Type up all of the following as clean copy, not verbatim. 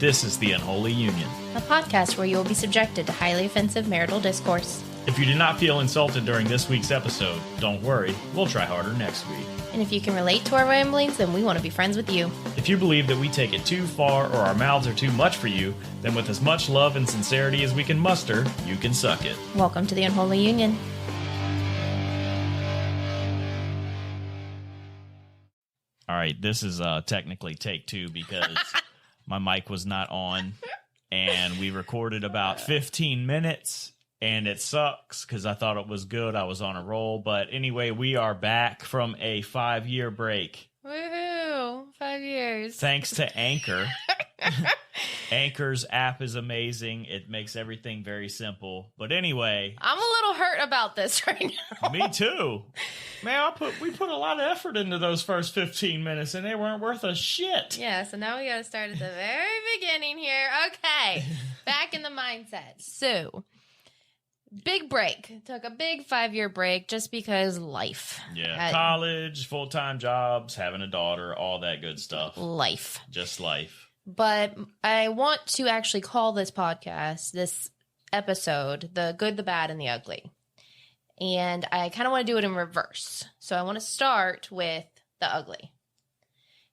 This is The Unholy Union, a podcast where you will be subjected to highly offensive marital discourse. If you did not feel insulted during this week's episode, don't worry, we'll try harder next week. And if you can relate to our ramblings, then we want to be friends with you. If you believe that we take it too far or our mouths are too much for you, then with as much love and sincerity as we can muster, you can suck it. Welcome to The Unholy Union. All right, this is technically take two because my mic was not on, and we recorded about 15 minutes, and it sucks because I thought it was good. I was on a roll, but anyway, we are back from a 5-year break. Woohoo! 5 years. Thanks to Anchor. Anchor's app is amazing. It makes everything very simple. But anyway, I'm a little hurt about this right now. Me too. Man, we put a lot of effort into those first 15 minutes, and they weren't worth a shit. Yeah, so now we got to start at the very beginning here. Okay, back in the mindset. So, big break. Took a big 5-year break just because life. Yeah, college, full-time jobs, having a daughter, all that good stuff. Life. Just life. But I want to actually call this podcast, this episode, The Good, the Bad, and the Ugly. And I kind of want to do it in reverse. So I want to start with the ugly.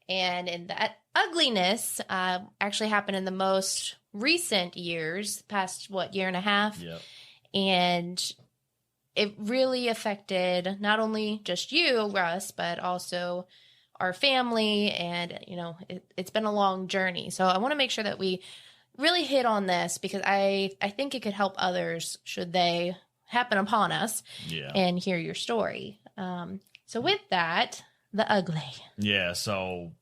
And in that ugliness actually happened in the most recent years, past, year and a half? Yep. And it really affected not only just you, Russ, but also our family, and it's been a long journey. So I want to make sure that we really hit on this because I think it could help others should they happen upon us and hear your story. So with that, the ugly. Yeah, so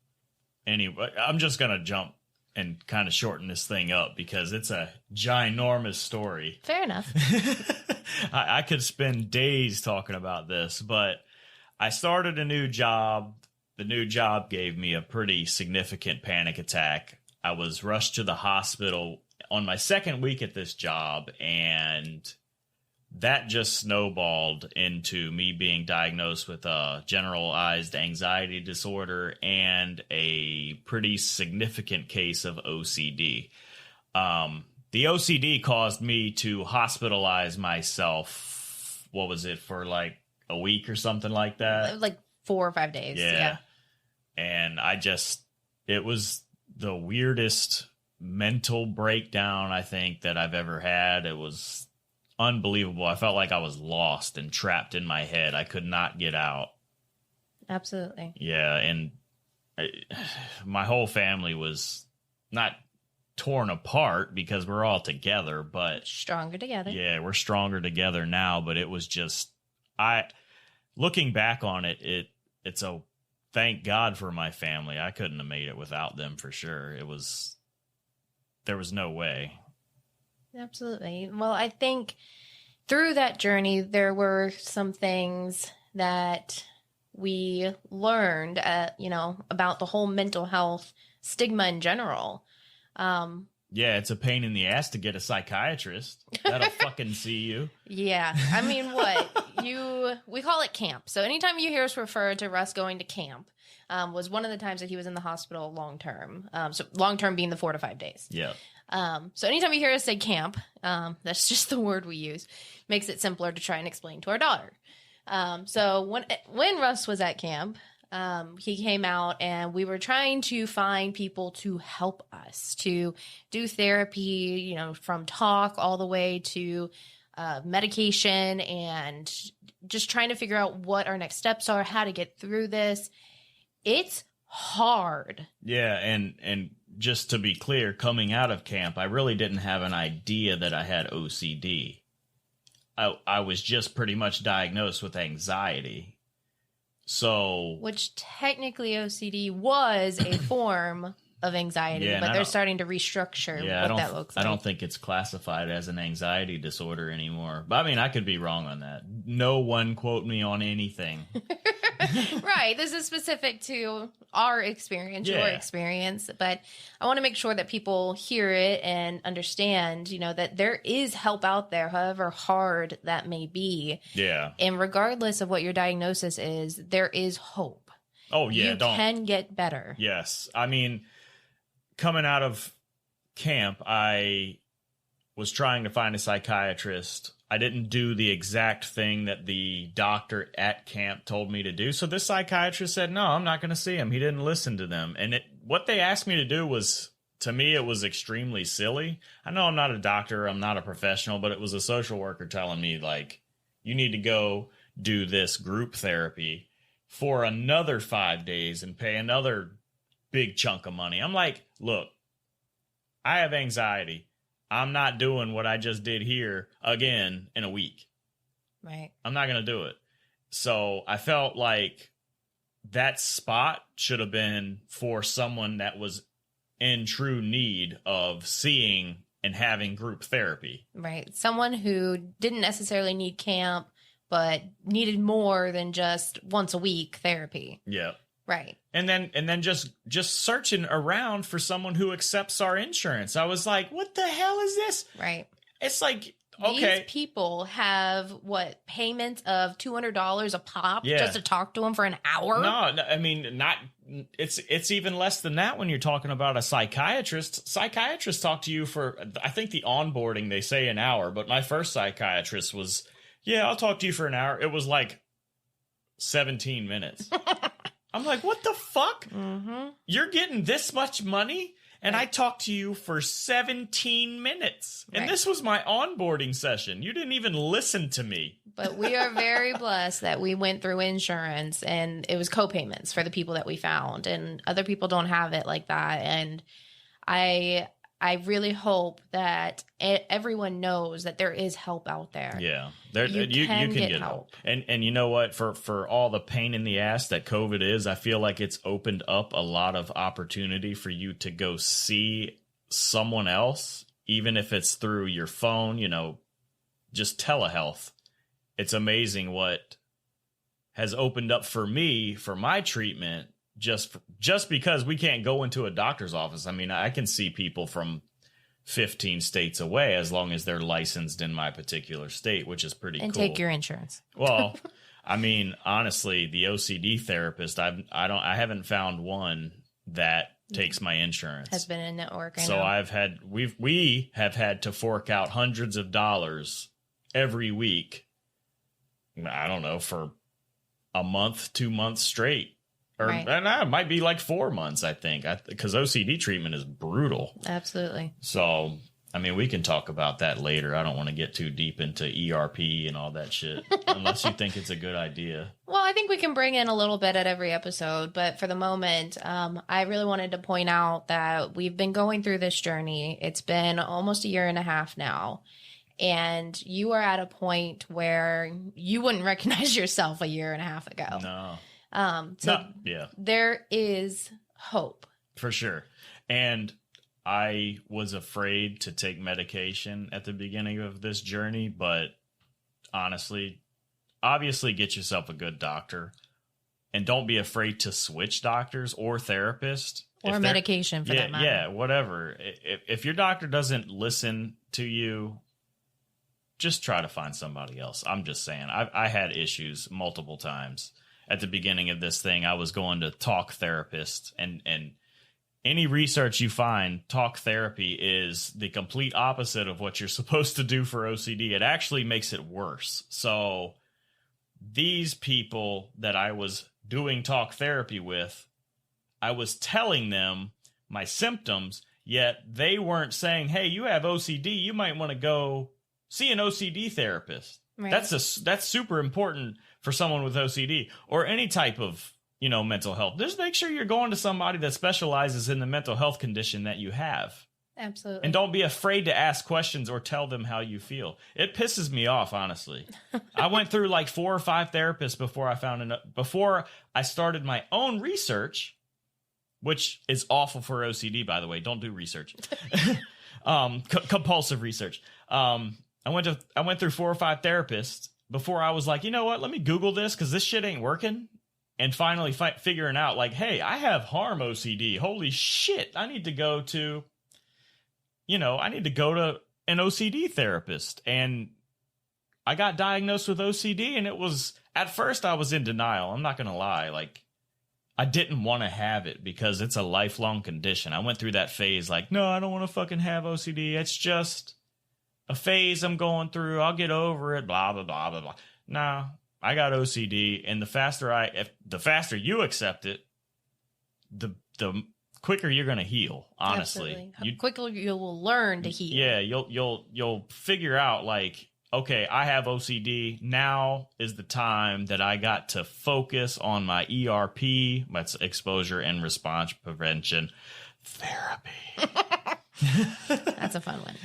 anyway, I'm just going to jump and kind of shorten this thing up because it's a ginormous story. Fair enough. I could spend days talking about this, but I started a new job. The new job gave me a pretty significant panic attack. I was rushed to the hospital on my second week at this job, and that just snowballed into me being diagnosed with a generalized anxiety disorder and a pretty significant case of OCD. The OCD caused me to hospitalize myself, what was it, for like a week or something like that? Like 4 or 5 days. Yeah. And it was the weirdest mental breakdown I think that I've ever had. It was unbelievable. I felt like I was lost and trapped in my head. I could not get out. Absolutely. Yeah, and my whole family was not torn apart because we're all together, but stronger together. Yeah, we're stronger together now, but it was just looking back on it, it's a thank God for my family. I couldn't have made it without them for sure. There was no way. Absolutely. Well, I think through that journey, there were some things that we learned, about the whole mental health stigma in general. Yeah, it's a pain in the ass to get a psychiatrist. That'll fucking see you. Yeah. I mean, we call it camp. So anytime you hear us refer to Russ going to camp, was one of the times that he was in the hospital long term. So long term being the 4 to 5 days. Yeah. So anytime you hear us say camp, that's just the word we use. Makes it simpler to try and explain to our daughter. So when Russ was at camp, he came out and we were trying to find people to help us to do therapy, from talk all the way to medication, and just trying to figure out what our next steps are, how to get through this. It's hard. Yeah. And just to be clear, coming out of camp, I really didn't have an idea that I had OCD. I was just pretty much diagnosed with anxiety. So, which technically OCD was a form of anxiety, but they're starting to restructure what that looks like. I don't think it's classified as an anxiety disorder anymore. But I mean, I could be wrong on that. No one quote me on anything. Right. This is specific to our experience, your experience. But I want to make sure that people hear it and understand, that there is help out there, however hard that may be. Yeah. And regardless of what your diagnosis is, there is hope. Oh, yeah. You can get better. Yes. I mean, coming out of camp, I was trying to find a psychiatrist. I didn't do the exact thing that the doctor at camp told me to do. So this psychiatrist said, no, I'm not going to see him. He didn't listen to them. And what they asked me to do was, to me, it was extremely silly. I know I'm not a doctor. I'm not a professional, but it was a social worker telling me, like, you need to go do this group therapy for another 5 days and pay another big chunk of money. I'm like, look, I have anxiety. I'm not doing what I just did here again in a week. Right. I'm not going to do it. So I felt like that spot should have been for someone that was in true need of seeing and having group therapy. Right. Someone who didn't necessarily need camp, but needed more than just once a week therapy. Yeah. Right. And then just searching around for someone who accepts our insurance. I was like, what the hell is this? Right. It's like, okay. These people have payments of $200 a pop just to talk to them for an hour? No, I mean, it's even less than that when you're talking about a psychiatrist. Psychiatrists talk to you for, I think the onboarding, they say an hour, but my first psychiatrist was, I'll talk to you for an hour. It was like 17 minutes. I'm like, what the fuck? Mm-hmm. You're getting this much money? And I talked to you for 17 minutes. And this was my onboarding session. You didn't even listen to me. But we are very blessed that we went through insurance and it was co-payments for the people that we found. And other people don't have it like that. And I really hope that everyone knows that there is help out there. Yeah. You can get help. And you know what? For all the pain in the ass that COVID is, I feel like it's opened up a lot of opportunity for you to go see someone else, even if it's through your phone, just telehealth. It's amazing what has opened up for me for my treatment. Just because we can't go into a doctor's office. I mean, I can see people from 15 states away as long as they're licensed in my particular state, which is pretty cool. And take your insurance. Well, I mean, honestly, the OCD therapist, I haven't found one that takes my insurance. Has been in network. So we have had to fork out hundreds of dollars every week. I don't know, for a month, 2 months straight. And it might be like 4 months, I think, because OCD treatment is brutal. Absolutely. So, I mean, we can talk about that later. I don't want to get too deep into ERP and all that shit, unless you think it's a good idea. Well, I think we can bring in a little bit at every episode, but for the moment, I really wanted to point out that we've been going through this journey. It's been almost a year and a half now. And you are at a point where you wouldn't recognize yourself a year and a half ago. No. There is hope. For sure. And I was afraid to take medication at the beginning of this journey, but honestly, obviously get yourself a good doctor and don't be afraid to switch doctors or therapist. Or medication for that matter. Yeah, whatever. If your doctor doesn't listen to you, just try to find somebody else. I'm just saying. I had issues multiple times. At the beginning of this thing, I was going to talk therapist, and any research you find, talk therapy is the complete opposite of what you're supposed to do for OCD. It actually makes it worse. So these people that I was doing talk therapy with, I was telling them my symptoms, yet they weren't saying, hey, you have OCD. You might want to go see an OCD therapist. Right. That's super important for someone with OCD or any type of, mental health. Just make sure you're going to somebody that specializes in the mental health condition that you have. Absolutely. And don't be afraid to ask questions or tell them how you feel. It pisses me off, honestly. I went through like 4 or 5 therapists before I started my own research, which is awful for OCD, by the way. Don't do research. Compulsive research. I went through 4 or 5 therapists before I was like, you know what? Let me Google this because this shit ain't working. And finally figuring out like, hey, I have harm OCD. Holy shit. I need to go to an OCD therapist. And I got diagnosed with OCD, and it was, at first I was in denial. I'm not going to lie. Like, I didn't want to have it because it's a lifelong condition. I went through that phase like, no, I don't want to fucking have OCD. It's just a phase I'm going through. I'll get over it, blah, blah, blah, blah, blah. No, I got OCD. And the faster you accept it, the quicker you're going to heal, honestly. Quicker you will learn to heal. Yeah, you'll figure out like, okay, I have OCD. Now is the time that I got to focus on my ERP, my exposure and response prevention therapy. That's a fun one.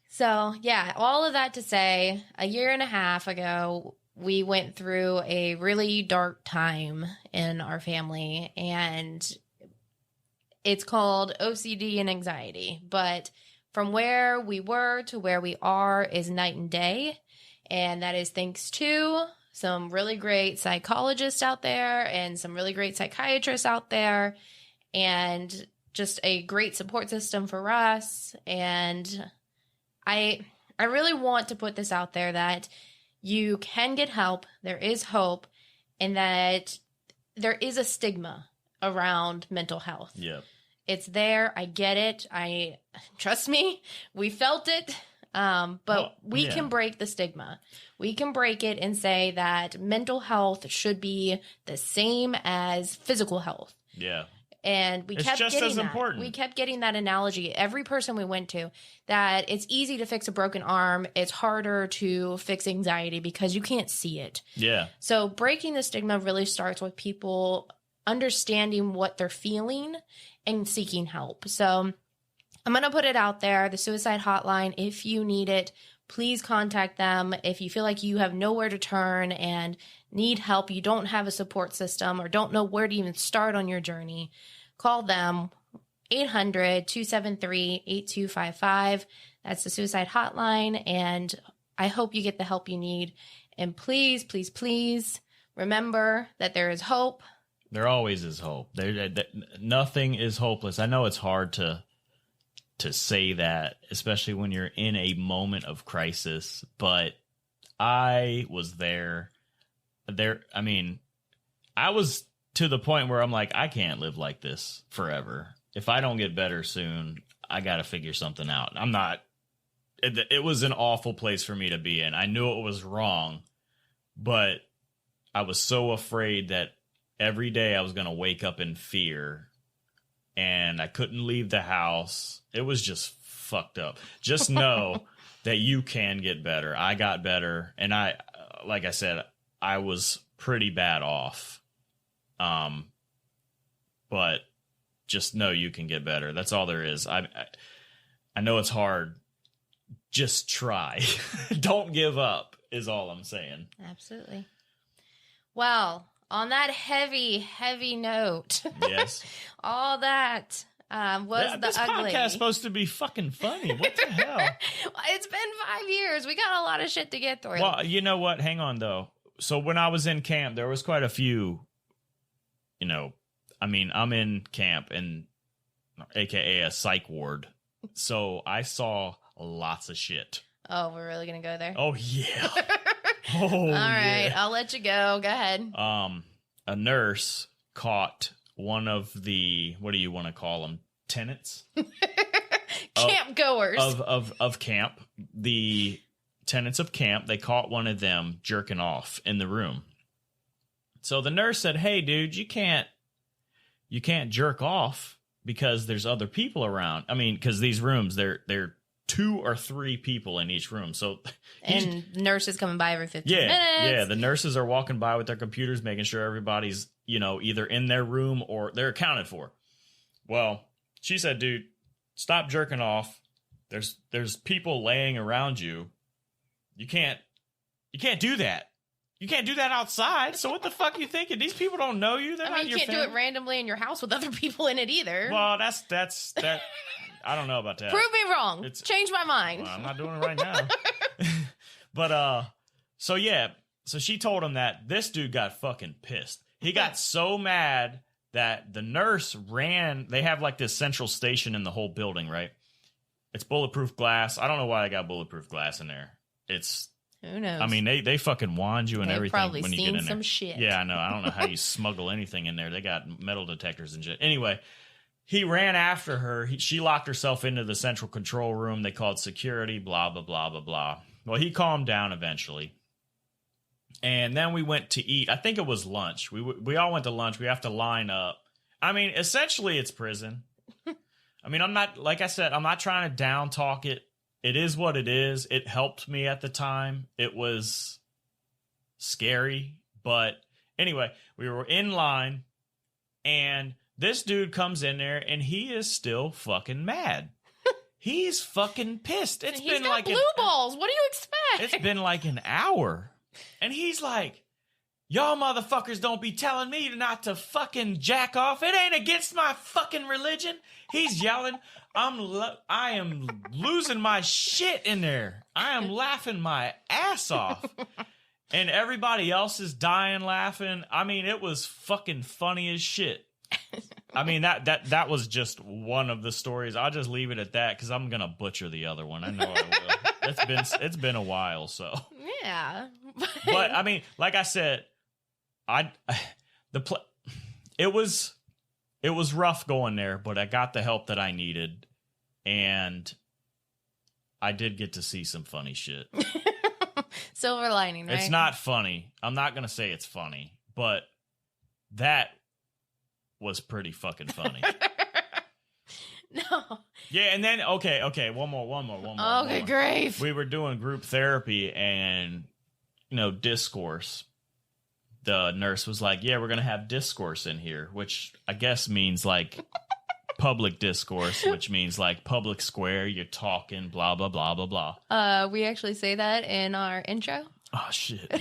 So, yeah, all of that to say, a year and a half ago, we went through a really dark time in our family, and it's called OCD and anxiety. But from where we were to where we are is night and day. And that is thanks to some really great psychologists out there and some really great psychiatrists out there, and just a great support system for us. And I really want to put this out there that you can get help. There is hope, and that there is a stigma around mental health. Yep. It's there. I get it. Trust me, we felt it. But we can break the stigma. We can break it and say that mental health should be the same as physical health. Yeah. And we kept just getting as that. important. We kept getting that analogy. Every person we went to, that it's easy to fix a broken arm. It's harder to fix anxiety because you can't see it. Yeah. So breaking the stigma really starts with people understanding what they're feeling and seeking help. So I'm going to put it out there, the suicide hotline. If you need it, please contact them. If you feel like you have nowhere to turn and need help, you don't have a support system or don't know where to even start on your journey, call them, 800-273-8255. That's the suicide hotline. And I hope you get the help you need. And please, please, please remember that there is hope. There always is hope. Nothing is hopeless. I know it's hard to say that, especially when you're in a moment of crisis, but I was there. I mean, I was to the point where I'm like, I can't live like this forever. If I don't get better soon, I got to figure something out. It was an awful place for me to be in. I knew it was wrong, but I was so afraid that every day I was going to wake up in fear, and I couldn't leave the house. It was just fucked up. Just know that you can get better. I got better, and like I said, I was pretty bad off. But just know you can get better. That's all there is. I know it's hard. Just try. Don't give up is all I'm saying. Absolutely. Well, on that heavy, heavy note, yes, all that was the this ugly. This podcast is supposed to be fucking funny. What the hell? It's been 5 years. We got a lot of shit to get through. Well, you know what? Hang on, though. So when I was in camp, there was quite a few, I'm in camp, and AKA a psych ward. So I saw lots of shit. Oh, we're really going to go there? Oh, yeah. All right. Yeah. I'll let you go. Go ahead. A nurse caught one of the, what do you want to call them? Tenants? Camp goers. Of camp. The tenants of camp, they caught one of them jerking off in the room. So the nurse said, hey, dude, you can't jerk off because there's other people around. I mean, because these rooms, they're 2 or 3 people in each room. So and nurses coming by every 15 minutes. Yeah, the nurses are walking by with their computers, making sure everybody's, either in their room or they're accounted for. Well, she said, dude, stop jerking off. There's people laying around you. You can't do that. You can't do that outside. So what the fuck are you thinking? These people don't know you. They're not your you can't do it randomly in your house with other people in it either. Well, that's that. I don't know about that. Prove me wrong. Change my mind. Well, I'm not doing it right now. But so she told him that this dude got fucking pissed. He got so mad that the nurse ran. They have like this central station in the whole building, right? It's bulletproof glass. I don't know why they got bulletproof glass in there. Who knows? I mean, they fucking wand you and They've everything probably when you get seen in there. some shit. Yeah, I know. I don't know how you smuggle anything in there. They got metal detectors and shit. Anyway, he ran after her. She locked herself into the central control room. They called security, blah, blah, blah, blah, blah. Well, he calmed down eventually. And then we went to eat. I think it was lunch. We all went to lunch. We have to line up. I mean, essentially, it's prison. I mean, I'm not, like I said, I'm not trying to down talk it. It is what it is. It helped me at the time. It was scary. But anyway, we were in line, and this dude comes in there, and he is still fucking mad. He's fucking pissed. It's He's been got like blue balls. What do you expect? it's been like an hour. And he's like, y'all motherfuckers don't be telling me not to fucking jack off. It ain't against my fucking religion. He's yelling. I am losing my shit in there. I am laughing my ass off. And everybody else is dying laughing. I mean, it was fucking funny as shit. I mean, that was just one of the stories. I'll just leave it at that because I'm gonna butcher the other one. I know I will. It's been a while, so Yeah. But I mean, like I said, it was rough going there, but I got the help that I needed, and I did get to see some funny shit. Silver lining, right? It's not funny. I'm not gonna say it's funny, but that was pretty fucking funny. No. Yeah, and then okay, one more. Okay, great. We were doing group therapy and discourse. The nurse was like, "Yeah, we're gonna have discourse in here," which I guess means like public discourse, which means like public square. You're talking, blah blah blah blah blah. We actually say that in our intro. Oh shit!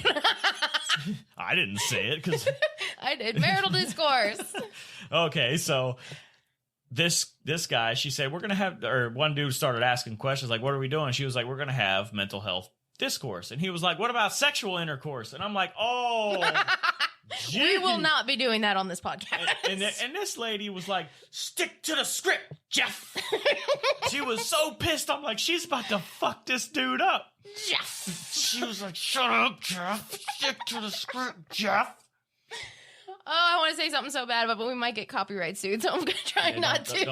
I didn't say it because I did marital discourse. Okay, so this guy, she said, we're gonna have, or one dude started asking questions like, what are we doing? She was like, we're gonna have mental health discourse. And he was like, what about sexual intercourse? And I'm like, oh, we will not be doing that on this podcast. And this lady was like, stick to the script, Jeff. She was so pissed. I'm like, she's about to fuck this dude up. Jeff. She was like, shut up, Jeff. Stick to the script, Jeff. Oh, I want to say something so bad, but we might get copyright sued, so I'm going to try not to.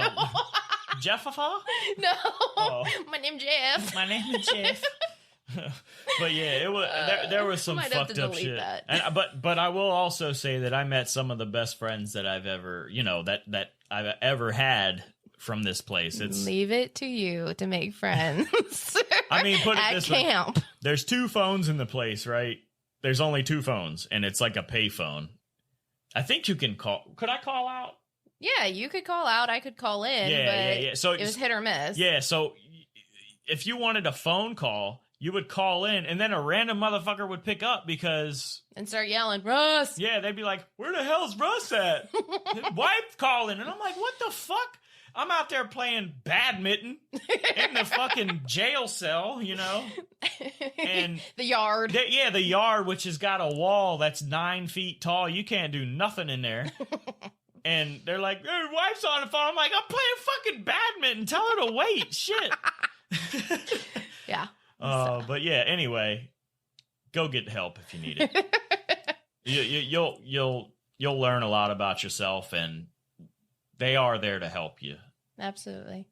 Jeffafa? No. Oh. My name's Jeff. My name is Jeff. But yeah, it was there was some fucked up shit. And, but I will also say that I met some of the best friends that I've ever, that I've ever had from this place. It's leave it to you to make friends. I mean, put it at this camp. way. There's 2 phones in the place, right? There's only 2 phones, and it's like a pay phone. I think you can call. Could I call out? Yeah, you could call out. I could call in. Yeah. So it was hit or miss. Yeah. So if you wanted a phone call, you would call in, and then a random motherfucker would pick up and start yelling, Russ. Yeah, they'd be like, "Where the hell's Russ at?" His wife calling, and I'm like, "What the fuck?" I'm out there playing badminton in the fucking jail cell, and the yard. The yard, which has got a wall that's 9 feet tall. You can't do nothing in there. And they're like, "Your wife's on the phone." I'm like, "I'm playing fucking badminton. Tell her to wait." Shit. Yeah. But yeah. Anyway, go get help if you need it. You'll learn a lot about yourself, and they are there to help you. Absolutely.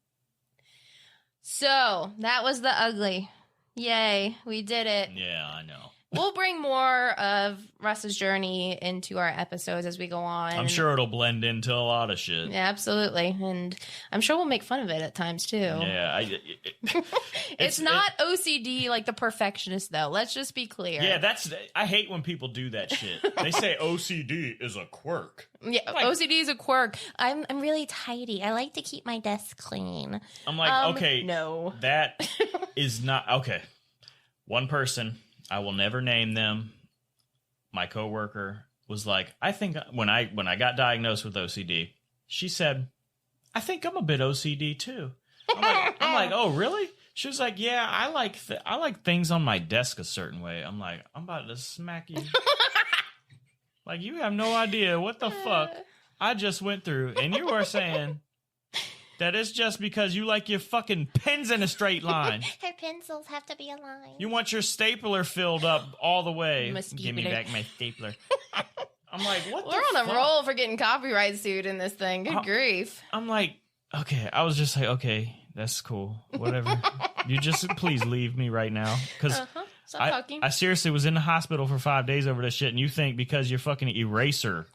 So that was the ugly. Yay, we did it. Yeah, I know. We'll bring more of Russ's journey into our episodes as we go on. I'm sure it'll blend into a lot of shit. Yeah, absolutely. And I'm sure we'll make fun of it at times, too. Yeah. It's not OCD like the perfectionist, though. Let's just be clear. Yeah, I hate when people do that shit. They say OCD is a quirk. Yeah, like, OCD is a quirk. I'm really tidy. I like to keep my desk clean. I'm like, okay. No. That is not... Okay. One person... I will never name them. My coworker was like, I think when I got diagnosed with OCD, she said, I think I'm a bit OCD too. I'm like, oh really? She was like, yeah, I like things on my desk a certain way. I'm like, I'm about to smack you. Like, you have no idea what the fuck I just went through, and you are saying That is just because you like your fucking pens in a straight line. Her pencils have to be aligned. You want your stapler filled up all the way. My Give me stapler. back my stapler. I'm like, what We're the on fuck? a roll for getting copyright sued in this thing. Good grief. I'm like, okay. I was just like, okay, that's cool. Whatever. You just please leave me right now. Because Stop talking. I seriously was in the hospital for 5 days over this shit, and you think because your fucking eraser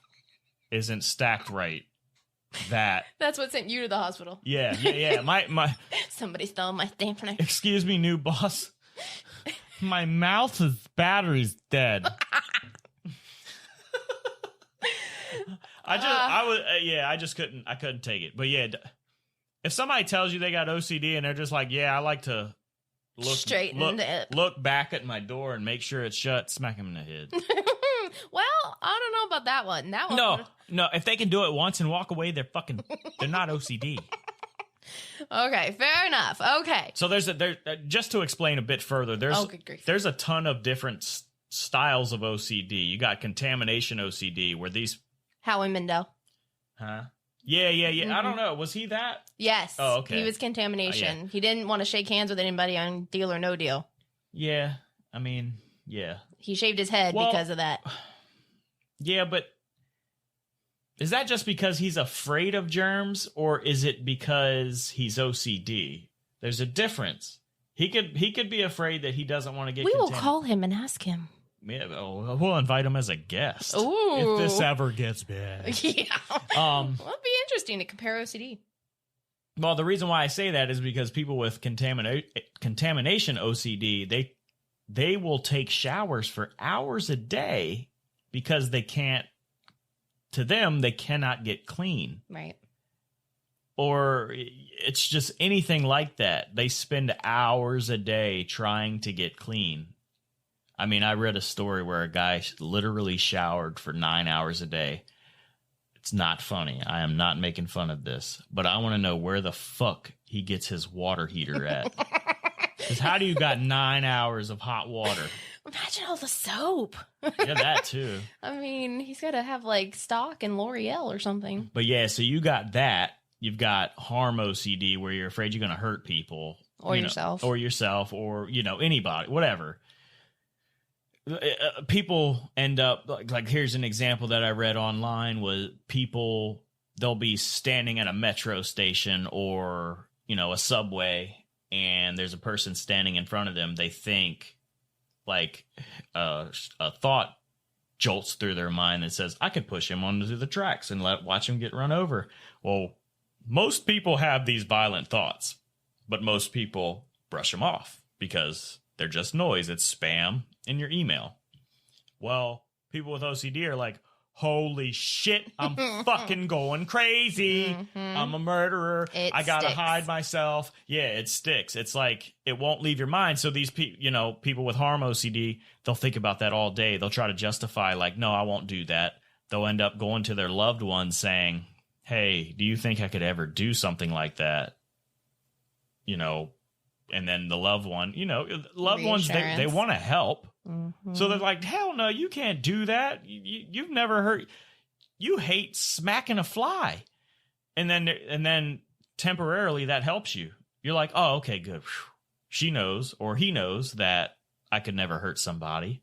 isn't stacked right, That's what sent you to the hospital. Yeah. My Somebody stole my stapler. excuse me, new boss. My mouth's battery's dead. I couldn't take it. But yeah, if somebody tells you they got OCD and they're just like, yeah, I like to look back at my door and make sure it's shut, smack them in the head. Well, I don't know about that one. That one. No, if they can do it once and walk away, they're not OCD. Okay, fair enough. Okay. So there's just to explain a bit further, good grief. there's a ton of different styles of OCD. You got contamination OCD where these Howie Mandel. Huh? Yeah. Mm-hmm. I don't know. Was he that? Yes. Oh, okay. He was contamination. Yeah. He didn't want to shake hands with anybody on Deal or No Deal. Yeah. I mean, yeah. He shaved his head because of that. Yeah, but is that just because he's afraid of germs, or is it because he's OCD? There's a difference. He could be afraid that he doesn't want to get. We will call him and ask him. Yeah, we'll invite him as a guest. Ooh. If this ever gets bad. Yeah. Well, it'd be interesting to compare OCD. Well, the reason why I say that is because people with contamination OCD, they will take showers for hours a day because they cannot get clean. Right. Or it's just anything like that. They spend hours a day trying to get clean. I mean, I read a story where a guy literally showered for 9 hours a day. It's not funny. I am not making fun of this, but I want to know where the fuck he gets his water heater at. Because how do you got 9 hours of hot water? Imagine all the soap. Yeah, that too. I mean, he's got to have like stock and L'Oreal or something. But yeah, so you got that. You've got harm OCD where you're afraid you're going to hurt people. Or yourself. Or anybody, whatever. People end up like here's an example that I read online was they'll be standing at a metro station or a subway and there's a person standing in front of them. They think like a thought jolts through their mind that says I could push him onto the tracks and watch him get run over. Well, most people have these violent thoughts, but most people brush them off because they're just noise. It's spam in your email. Well, people with OCD are like, holy shit, I'm fucking going crazy. Mm-hmm. I'm a murderer. I gotta hide myself. Yeah, it sticks. It's like, it won't leave your mind. So these people with harm OCD, they'll think about that all day. They'll try to justify like, no, I won't do that. They'll end up going to their loved ones saying, hey, do you think I could ever do something like that? And then the loved one, loved ones, they want to help. Mm-hmm. So they're like, hell no, you can't do that. You've never heard. You hate smacking a fly. And then temporarily that helps you. You're like, oh, okay, good. She knows or he knows that I could never hurt somebody.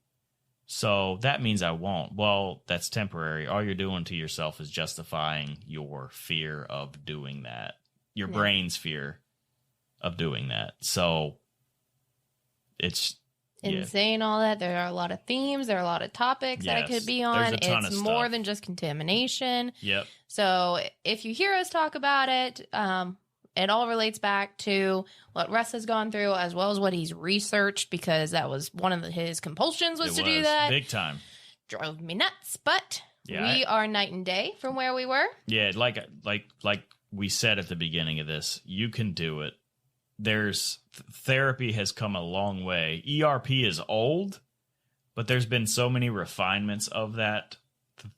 So that means I won't. Well, that's temporary. All you're doing to yourself is justifying your fear of doing that. Your brain's fear of doing that. So it's in saying all that, there are a lot of themes, there are a lot of topics that it could be on. It's more than just contamination. Yep. So if you hear us talk about it, it all relates back to what Russ has gone through as well as what he's researched, because that was one of his compulsions was to do that. Big time. Drove me nuts, but we are night and day from where we were. Yeah, like we said at the beginning of this, you can do it. Therapy has come a long way. ERP is old, but there's been so many refinements of that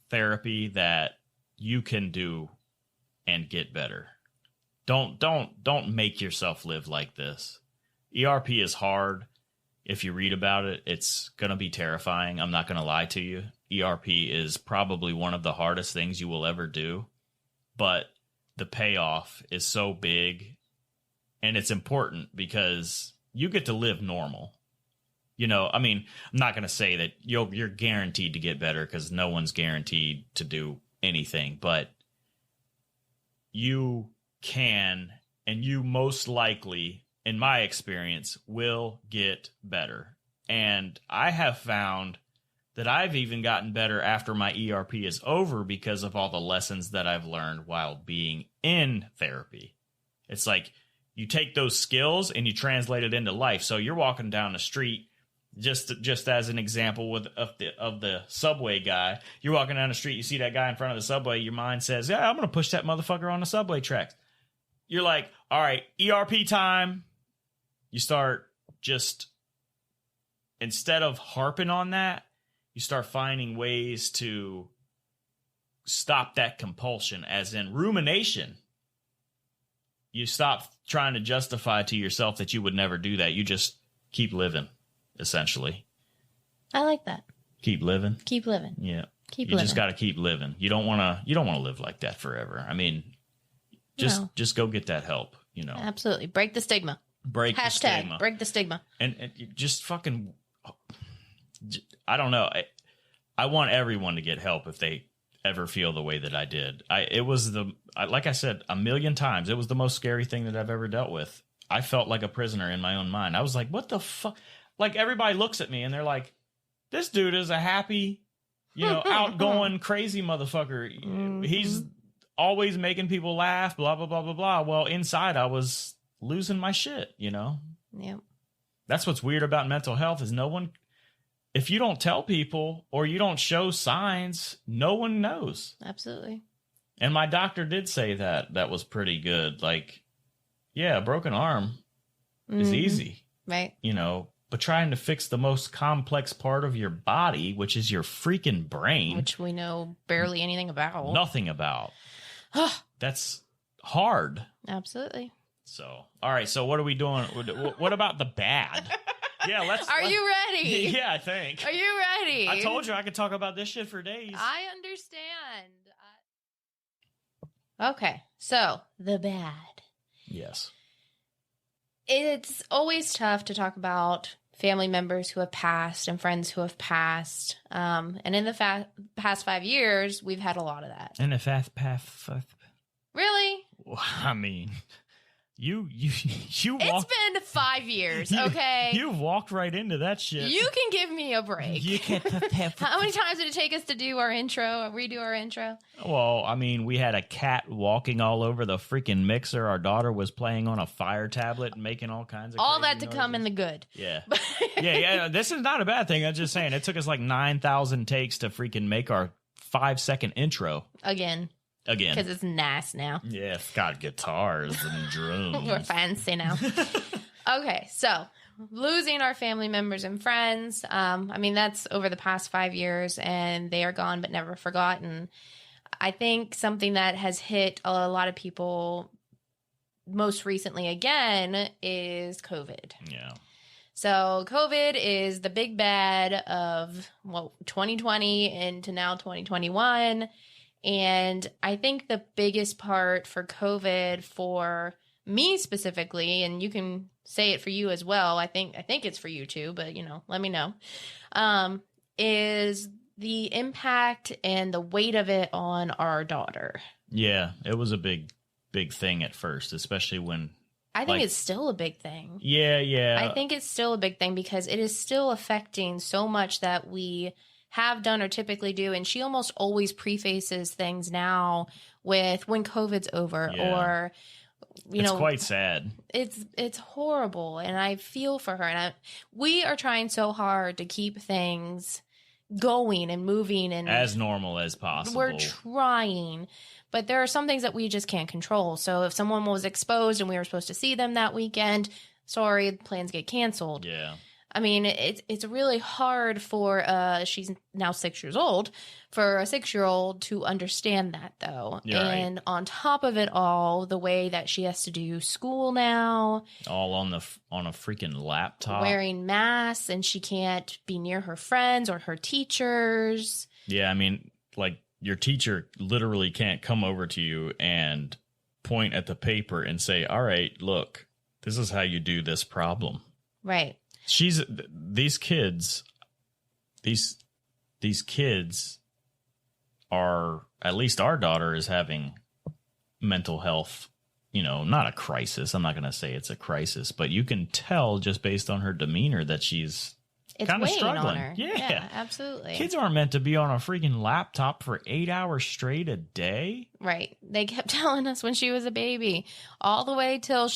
therapy that you can do and get better. Don't make yourself live like this. ERP is hard. If you read about it, it's going to be terrifying. I'm not going to lie to you. ERP is probably one of the hardest things you will ever do, but the payoff is so big, and it's important because you get to live normal. You know, I mean, I'm not going to say that you're guaranteed to get better, because no one's guaranteed to do anything, but you can, and you most likely, in my experience, will get better. And I have found that I've even gotten better after my ERP is over because of all the lessons that I've learned while being in therapy. It's like you take those skills and you translate it into life. So you're walking down the street, just as an example of the subway guy. You're walking down the street, you see that guy in front of the subway, your mind says, yeah, I'm going to push that motherfucker on the subway tracks. You're like, all right, ERP time. You start just, instead of harping on that, you start finding ways to stop that compulsion, as in rumination. You stop trying to justify to yourself that you would never do that. You just keep living, essentially. I like that. Keep living. Keep living. Yeah. Keep you living. just got to keep living. You don't want to live like that forever. I mean, just go get that help, you know. Absolutely. Break the stigma. Break the stigma. Break the stigma. And you just fucking, I don't know. I want everyone to get help if they ever feel the way that I did. Like I said a million times, it was the most scary thing that I've ever dealt with. I felt like a prisoner in my own mind. I was like, what the fuck? Like, everybody looks at me and they're like, this dude is a happy, you know, outgoing, crazy motherfucker. Mm-hmm. He's always making people laugh, blah, blah, blah, blah, blah. Well, inside I was losing my shit, you know? Yep. That's what's weird about mental health is if you don't tell people or you don't show signs, no one knows. Absolutely. And my doctor did say that was pretty good. Like, yeah, a broken arm is easy. Right. You know, but trying to fix the most complex part of your body, which is your freaking brain. Which we know barely anything about. Nothing about. That's hard. Absolutely. So, all right. So what are we doing? What about the bad? Yeah, Are you ready? Yeah, I think. Are you ready? I told you I could talk about this shit for days. I understand. Okay, so the bad. Yes. It's always tough to talk about family members who have passed and friends who have passed. And in the past 5 years, we've had a lot of that. In the fast path. Really? I mean, you It's walked. been 5 years, okay? You walked right into that shit. You can give me a break. You can't. How many times did it take us to do our intro, redo our intro? Well, I mean, we had a cat walking all over the freaking mixer. Our daughter was playing on a fire tablet and making all kinds of all crazy that to noises. come in the good. Yeah. yeah. This is not a bad thing. I'm just saying it took us like 9,000 takes to freaking make our 5-second intro. Again. Because it's nice now. Yeah, it's got guitars and drums. We're fancy now. Okay, so losing our family members and friends. I mean, that's over the past 5 years, and they are gone but never forgotten. I think something that has hit a lot of people most recently again is COVID. Yeah. So COVID is the big bad of 2020 into now 2021. And I think the biggest part for COVID for me specifically, and you can say it for you as well, I think it's for you too, but let me know, is the impact and the weight of it on our daughter. Yeah, it was a big thing at first, especially when I think it's still a big thing. Yeah. I think it's still a big thing because it is still affecting so much that we have done or typically do, and she almost always prefaces things now with when COVID's over, or it's quite sad. It's horrible, and I feel for her, and we are trying so hard to keep things going and moving and as normal as possible. We're trying, but there are some things that we just can't control. So if someone was exposed and we were supposed to see them that weekend, sorry, plans get canceled. Yeah. I mean, it's really hard for she's now 6 years old, for a 6-year-old to understand that, though. Yeah, and right. On top of it all, the way that she has to do school now, all on a freaking laptop, wearing masks, and she can't be near her friends or her teachers. Yeah, I mean, like your teacher literally can't come over to you and point at the paper and say, all right, look, this is how you do this problem. Right. These kids are, at least our daughter is having mental health, not a crisis. I'm not going to say it's a crisis, but you can tell just based on her demeanor that she's kind of struggling. On her. Yeah, absolutely. Kids aren't meant to be on a freaking laptop for 8 hours straight a day. Right. They kept telling us when she was a baby, all the way until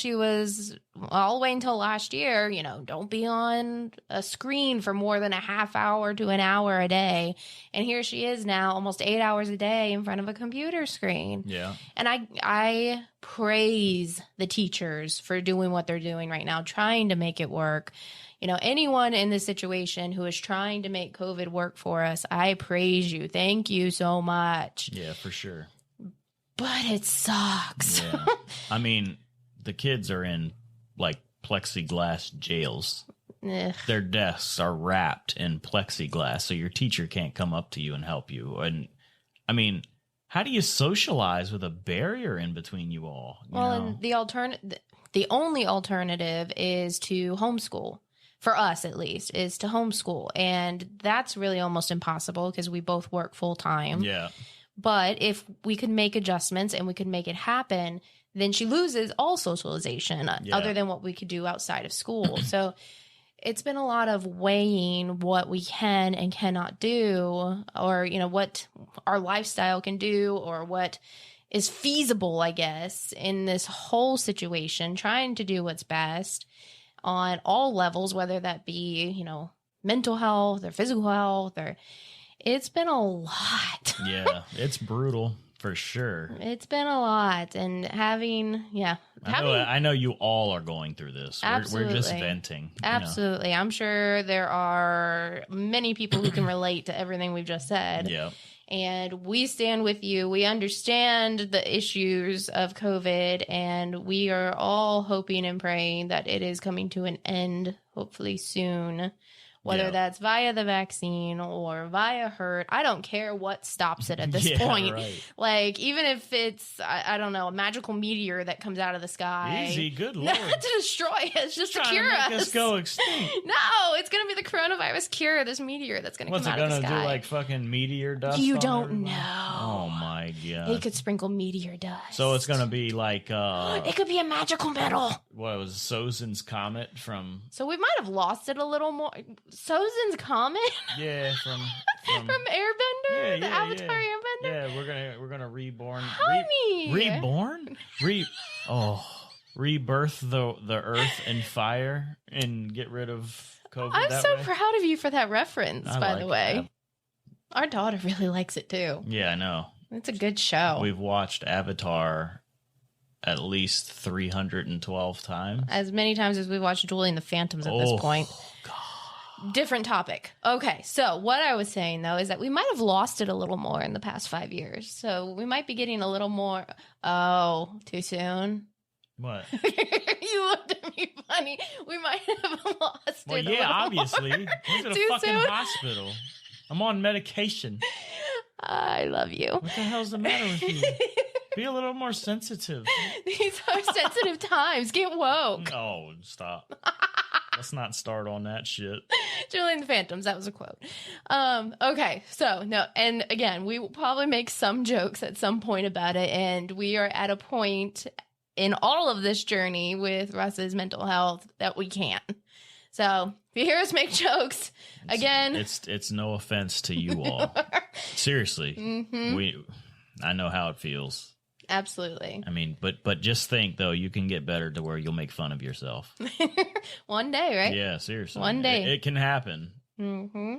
last year, don't be on a screen for more than a half hour to an hour a day. And here she is now, almost 8 hours a day in front of a computer screen. Yeah. And I praise the teachers for doing what they're doing right now, trying to make it work. Anyone in this situation who is trying to make COVID work for us, I praise you. Thank you so much. Yeah, for sure. But it sucks. Yeah. I mean, the kids are in like plexiglass jails. Ugh. Their desks are wrapped in plexiglass, so your teacher can't come up to you and help you. And I mean, how do you socialize with a barrier in between you all? And the only alternative is to homeschool. For us, at least, is to homeschool. And that's really almost impossible because we both work full time. Yeah. But if we could make adjustments and we could make it happen, then she loses all socialization other than what we could do outside of school. So it's been a lot of weighing what we can and cannot do, or, what our lifestyle can do, or what is feasible, I guess, in this whole situation, trying to do what's best on all levels, whether that be, mental health or physical health, or it's been a lot. Yeah, it's brutal for sure. It's been a lot. And I know you all are going through this. We're just venting. Absolutely. I'm sure there are many people who can relate to everything we've just said. Yeah. And we stand with you. We understand the issues of COVID, and we are all hoping and praying that it is coming to an end, hopefully soon. Whether that's via the vaccine or via herd, I don't care what stops it at this point. Right. Like, even if it's, I don't know, a magical meteor that comes out of the sky. Easy, good Lord. Not to destroy us, just to cure us. Make us go extinct. No, it's going to be the coronavirus cure, this meteor that's going to come out of the sky. What's it going to do, like fucking meteor dust? You don't know. Oh, my God. It could sprinkle meteor dust. So it's going to be like... it could be a magical metal. What was Sozin's Comet from... So we might have lost it a little more... Sozin's Comet? Yeah, from Airbender? The Avatar Airbender? Yeah, we're gonna reborn. Honey! Reborn? Rebirth the earth in fire and get rid of COVID. I'm so proud of you for that reference, by the way. That. Our daughter really likes it too. Yeah, I know. It's a good show. We've watched Avatar at least 312 times. As many times as we've watched Julie and the Phantoms at this point. God. Different topic. Okay, so what I was saying, though, is that we might have lost it a little more in the past 5 years. So we might be getting a little more... Oh, too soon? What? You looked at me funny. We might have lost it Well, yeah, obviously. He's at a fucking soon? hospital. I'm on medication. I love you. What the hell's the matter with you? Be a little more sensitive. These are sensitive times. Get woke. Oh, stop. Let's not start on that shit. Julie and the Phantoms, that was a quote. Okay, so no, and again, we will probably make some jokes at some point about it, and we are at a point in all of this journey with Russ's mental health that we can. So if you hear us make jokes, again, it's no offense to you all. Seriously, I know how it feels. Absolutely. I mean, but just think, though, you can get better to where you'll make fun of yourself. One day, right? Yeah, seriously. One day. It can happen. Mm-hmm.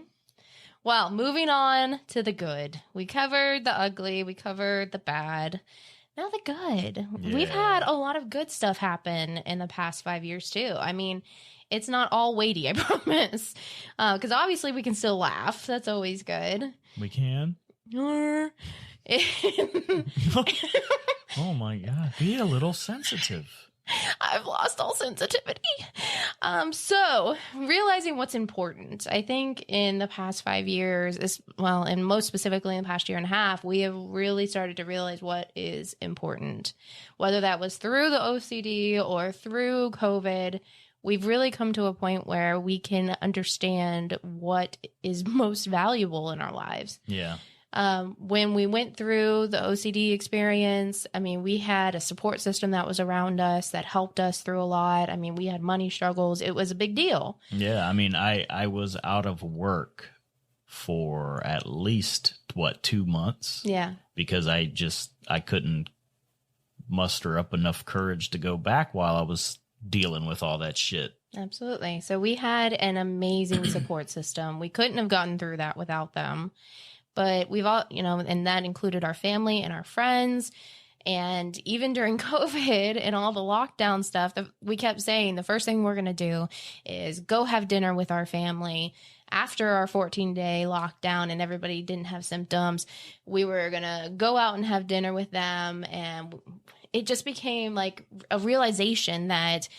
Well, moving on to the good. We covered the ugly. We covered the bad. Now the good. Yeah. We've had a lot of good stuff happen in the past 5 years, too. I mean, it's not all weighty, I promise. Because obviously we can still laugh. That's always good. We can? Oh my God. Be a little sensitive. I've lost all sensitivity. So realizing what's important. I think in the past 5 years, and most specifically in the past year and a half, we have really started to realize what is important. Whether that was through the OCD or through COVID, we've really come to a point where we can understand what is most valuable in our lives. Yeah. When we went through the OCD experience, I mean, we had a support system that was around us that helped us through a lot. I mean, we had money struggles. It was a big deal. Yeah. I mean, I was out of work for at least, 2 months? Yeah. Because I couldn't muster up enough courage to go back while I was dealing with all that shit. Absolutely. So we had an amazing support system. We couldn't have gotten through that without them. But we've all, and that included our family and our friends. And even during COVID and all the lockdown stuff, we kept saying the first thing we're going to do is go have dinner with our family. After our 14-day lockdown and everybody didn't have symptoms, we were going to go out and have dinner with them. And it just became like a realization that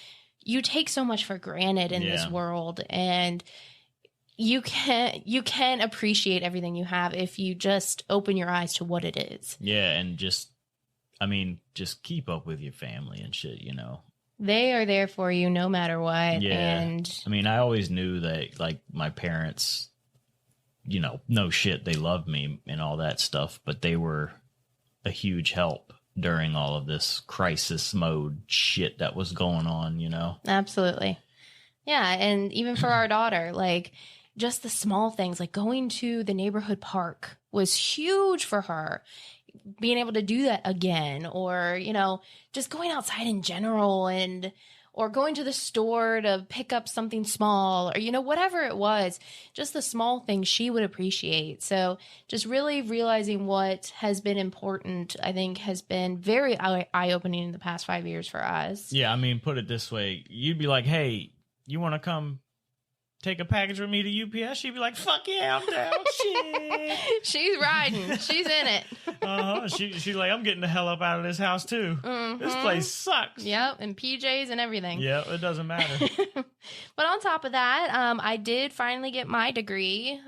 you take so much for granted in this world. And you can appreciate everything you have if you just open your eyes to what it is. Yeah, and just keep up with your family and shit, They are there for you no matter what. Yeah. And I mean, I always knew that, like, my parents, no shit, they loved me and all that stuff, but they were a huge help during all of this crisis mode shit that was going on, Absolutely. Yeah, and even for our daughter, like, just the small things, like going to the neighborhood park was huge for her. Being able to do that again, or, just going outside in general, or going to the store to pick up something small, or, whatever it was, just the small things she would appreciate. So just really realizing what has been important, I think, has been very eye-opening in the past 5 years for us. Yeah, I mean, put it this way. You'd be like, hey, you want to come take a package with me to UPS? She'd be like, fuck yeah, I'm down. Shit. She's riding. She's in it. She's like, I'm getting the hell up out of this house too. Mm-hmm. This place sucks. Yep, and PJs and everything. Yeah, it doesn't matter. But on top of that, I did finally get my degree.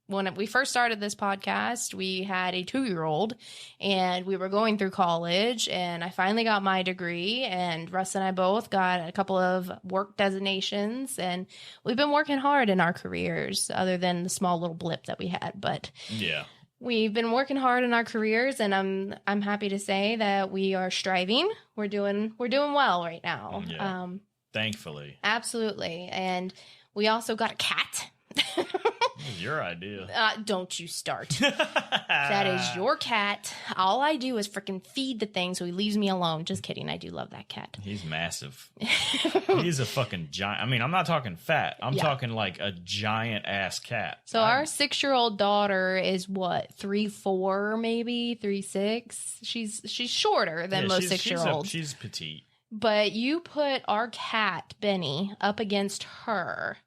When we first started this podcast, we had a 2-year-old and we were going through college, and I finally got my degree, and Russ and I both got a couple of work designations, and we've been working hard in our careers other than the small little blip that we had. But yeah, we've been working hard in our careers, and I'm happy to say that we are striving. We're doing well right now. Yeah. Thankfully. Absolutely. And we also got a cat. It was your idea. Don't you start. That is your cat. All I do is freaking feed the thing so he leaves me alone. Just kidding. I do love that cat. He's massive. He's a fucking giant. I mean, I'm not talking fat. I'm talking like a giant ass cat. So our 6-year-old daughter is what, 3'4", maybe 3'6". She's shorter than most 6-year-olds. She's petite. But you put our cat Benny up against her,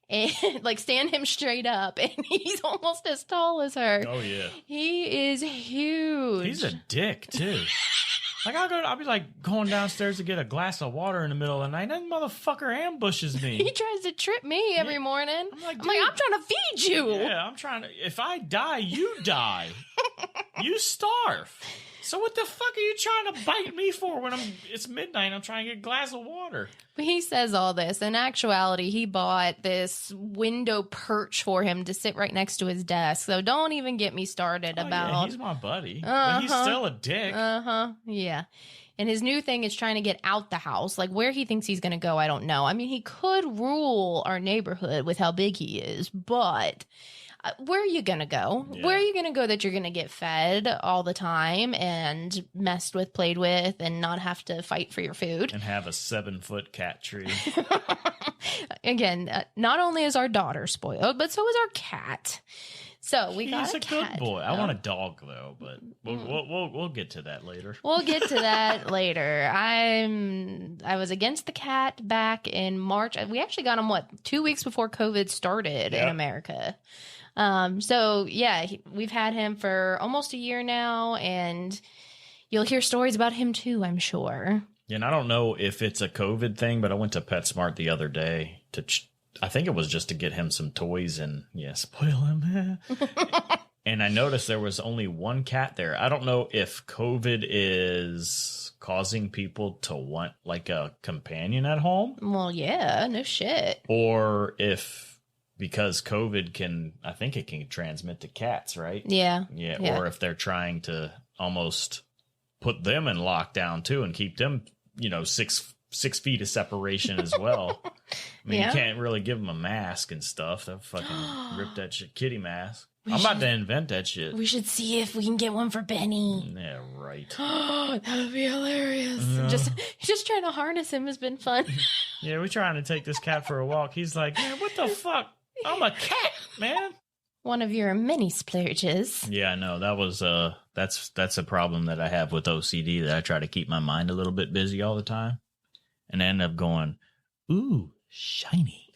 and like stand him straight up, and he's almost as tall as her. Oh yeah, he is huge. He's a dick too. Like I'll be like going downstairs to get a glass of water in the middle of the night. That motherfucker ambushes me. He tries to trip me every morning. I'm like, I'm trying to feed you. Yeah, I'm trying to. If I die, you die. You starve. So what the fuck are you trying to bite me for when it's midnight and I'm trying to get a glass of water? But he says all this. In actuality, he bought this window perch for him to sit right next to his desk. So don't even get me started about... Yeah, he's my buddy. But he's still a dick. Yeah. And his new thing is trying to get out the house. Like, where he thinks he's going to go, I don't know. I mean, he could rule our neighborhood with how big he is, but... where are you going to go? Yeah. Where are you going to go that you're going to get fed all the time and messed with, played with, and not have to fight for your food? And have a 7-foot cat tree. Again, not only is our daughter spoiled, but so is our cat. So we got a cat. He's a good boy. I want a dog though, but we'll get to that later. We'll get to that later. I was against the cat back in March. We actually got him 2 weeks before COVID started in America. So yeah, we've had him for almost a year now, and you'll hear stories about him too, I'm sure. And I don't know if it's a COVID thing, but I went to PetSmart the other day I think it was just to get him some toys and spoil him. And I noticed there was only one cat there. I don't know if COVID is causing people to want like a companion at home. Well, yeah, no shit. Or if because COVID I think it can transmit to cats, right? Yeah. Or if they're trying to almost put them in lockdown too and keep them, 6 feet of separation as well. I mean, you can't really give them a mask and stuff. They'll fucking rip that shit kitty mask. I'm about to invent that shit. We should see if we can get one for Benny. Yeah, right. That would be hilarious. Yeah. Just trying to harness him has been fun. Yeah, we're trying to take this cat for a walk. He's like, man, what the fuck? I'm a cat, man. One of your many splurges. Yeah, I know. That was that's a problem that I have with OCD, that I try to keep my mind a little bit busy all the time. And I end up going, ooh, shiny.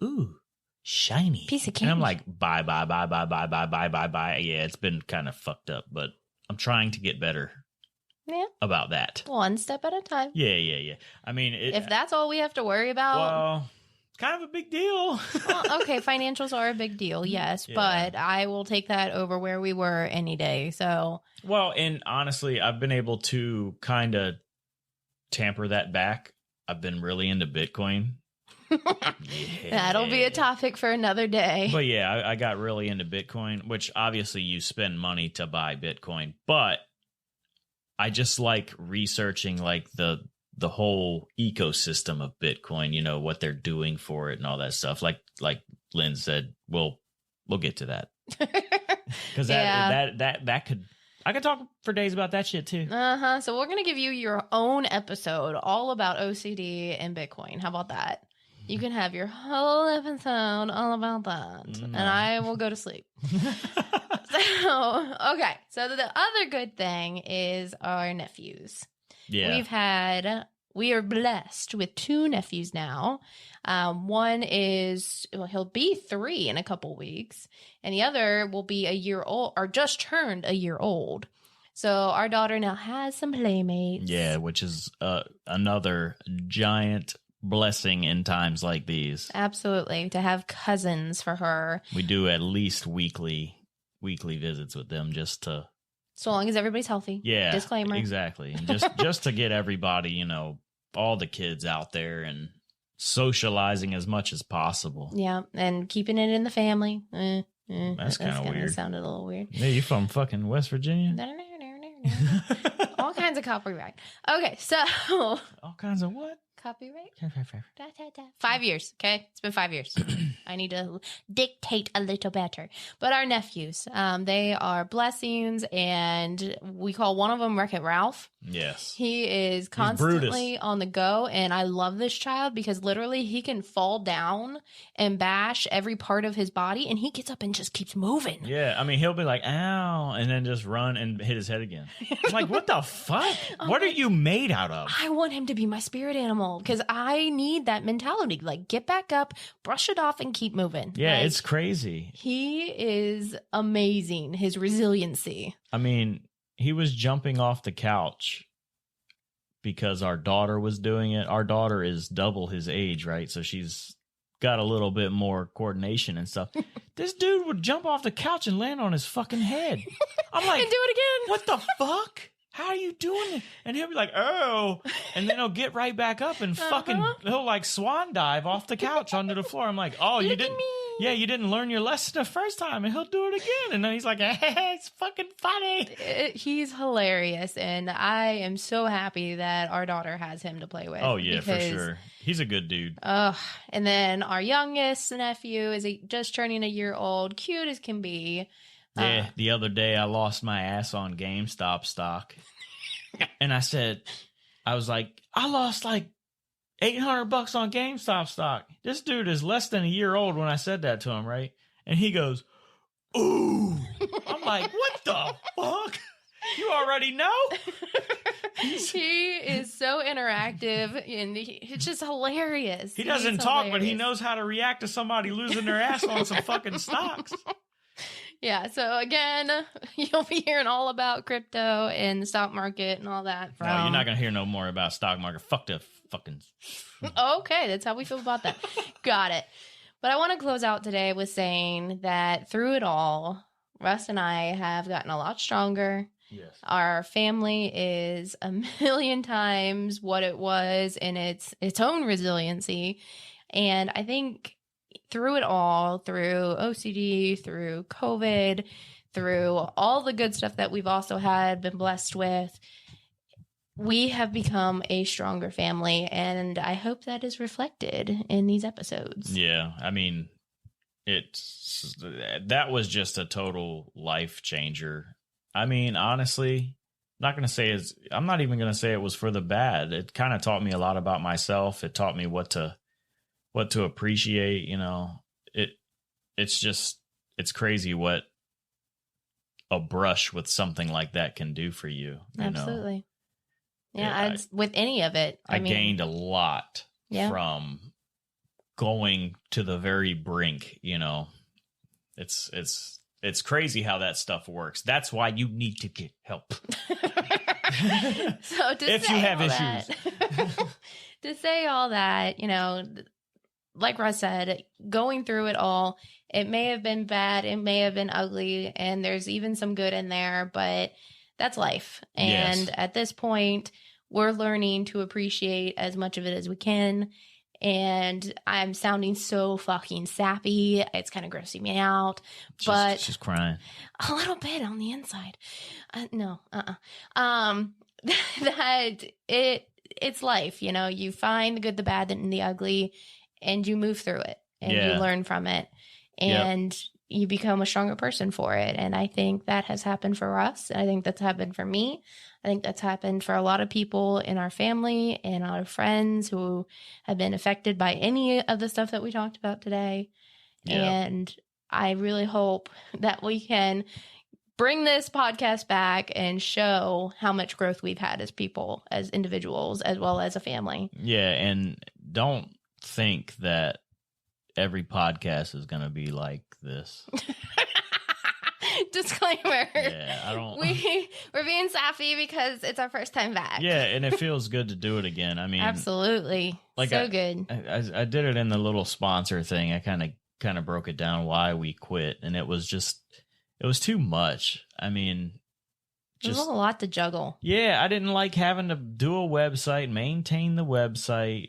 Ooh, shiny. Piece of candy. And I'm like, bye. Yeah, it's been kind of fucked up, but I'm trying to get better about that. One step at a time. Yeah. I mean, if that's all we have to worry about. Well, it's kind of a big deal. Well, okay, financials are a big deal, yes, but I will take that over where we were any day. So. Well, and honestly, I've been able to kind of tamper that back. I've been really into Bitcoin. That'll be a topic for another day. But yeah, I got really into Bitcoin, which obviously you spend money to buy Bitcoin. But I just like researching like the whole ecosystem of Bitcoin, what they're doing for it and all that stuff. Like Lynn said, we'll get to that. Because that could... I could talk for days about that shit too. So we're going to give you your own episode all about OCD and Bitcoin. How about that? You can have your whole episode all about that. No. And I will go to sleep. Okay. So the other good thing is our nephews. Yeah. We are blessed with 2 nephews now. One is, he'll be 3 in a couple weeks, and the other will be a year old, or just turned a year old. So our daughter now has some playmates. Yeah, which is another giant blessing in times like these. Absolutely, to have cousins for her. We do at least weekly visits with them, just to. So long as everybody's healthy. Yeah, disclaimer. Exactly, and just to get everybody, all the kids out there and socializing as much as possible. Yeah, and keeping it in the family. That's kind of weird. Sounded a little weird. Yeah, you from fucking West Virginia? All kinds of copyright. Okay, so all kinds of what? Copyright. 5 years. Okay, it's been 5 years. I need to dictate a little better. But our nephews, they are blessings, and we call one of them Wreck-It Ralph. Yes, he is constantly on the go, and I love this child because literally he can fall down and bash every part of his body, and he gets up and just keeps moving. Yeah, I mean, he'll be like, ow, and then just run and hit his head again. I'm like, what the fuck? What are you made out of? I want him to be my spirit animal because I need that mentality. Like, get back up, brush it off, and keep moving. Yeah, like, it's crazy. He is amazing, his resiliency. I mean, he was jumping off the couch because our daughter was doing it. Our daughter is double his age, right? So she's got a little bit more coordination and stuff. This dude would jump off the couch and land on his fucking head. I'm like, and do it again. What the fuck? How are you doing it? And he'll be like, oh, and then he'll get right back up and fucking, he'll like swan dive off the couch onto the floor. I'm like, oh, you didn't. Yeah, you didn't learn your lesson the first time, and he'll do it again. And then he's like, hey, it's fucking funny. He's hilarious, and I am so happy that our daughter has him to play with. Oh, yeah, for sure. He's a good dude. And then our youngest nephew is just turning a year old, cute as can be. Yeah, the other day I lost my ass on GameStop stock. And I was like, I lost like $800 on GameStop stock. This dude is less than a year old when I said that to him, right? And he goes, ooh. I'm like, what the fuck? You already know? He is so interactive, and it's just hilarious. He doesn't talk, but he knows how to react to somebody losing their ass on some fucking stocks. Yeah. So again, you'll be hearing all about crypto and the stock market and all that. No, you're not gonna hear no more about stock market. Fuck the fucking. Okay, that's how we feel about that. Got it. But I want to close out today with saying that through it all, Russ and I have gotten a lot stronger. Yes. Our family is a million times what it was in its own resiliency. And I think through it all, through OCD, through COVID, through all the good stuff that we've also had, been blessed with, we have become a stronger family. And I hope that is reflected in these episodes. Yeah. I mean, that was just a total life changer. I mean, honestly, I'm not even going to say it was for the bad. It kind of taught me a lot about myself. It taught me what to appreciate, it's crazy what a brush with something like that can do for you. Absolutely. Yeah. With any of it. I gained a lot from going to the very brink, It's crazy how that stuff works. That's why you need to get help. So if you have issues. To say all that, like Russ said, going through it all, it may have been bad, it may have been ugly, and there's even some good in there, but that's life. And at this point, we're learning to appreciate as much of it as we can. And I'm sounding so fucking sappy. It's kind of grossing me out. But she's crying a little bit on the inside. That it's life. You find the good, the bad, and the ugly, and you move through it, and you learn from it, and you become a stronger person for it. And I think that has happened for us. I think that's happened for me. I think that's happened for a lot of people in our family and our friends who have been affected by any of the stuff that we talked about today. Yeah. And I really hope that we can bring this podcast back and show how much growth we've had as people, as individuals, as well as a family. Yeah. And don't think that every podcast is going to be like this. Disclaimer. Yeah, I don't. We're being sappy because it's our first time back. Yeah, and it feels good to do it again. I mean, absolutely, good. I did it in the little sponsor thing. I kind of broke it down why we quit, and it was too much. I mean, there's a lot to juggle. Yeah, I didn't like having to do a website, maintain the website,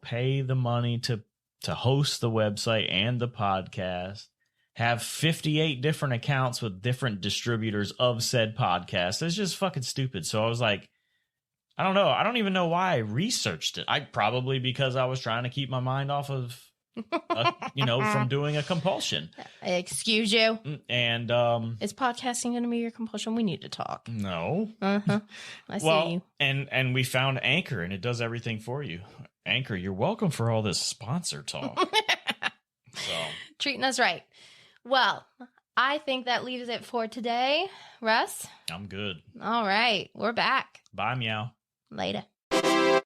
pay the money to host the website and the podcast. Have 58 different accounts with different distributors of said podcast. It's just fucking stupid. So I was like, I don't know. I don't even know why I researched it. Probably because I was trying to keep my mind off of, from doing a compulsion. Excuse you. And is podcasting going to be your compulsion? We need to talk. No. I see you. And we found Anchor, and it does everything for you. Anchor, you're welcome for all this sponsor talk. Treating us right. Well, I think that leaves it for today. Russ? I'm good. All right. We're back. Bye, meow. Later.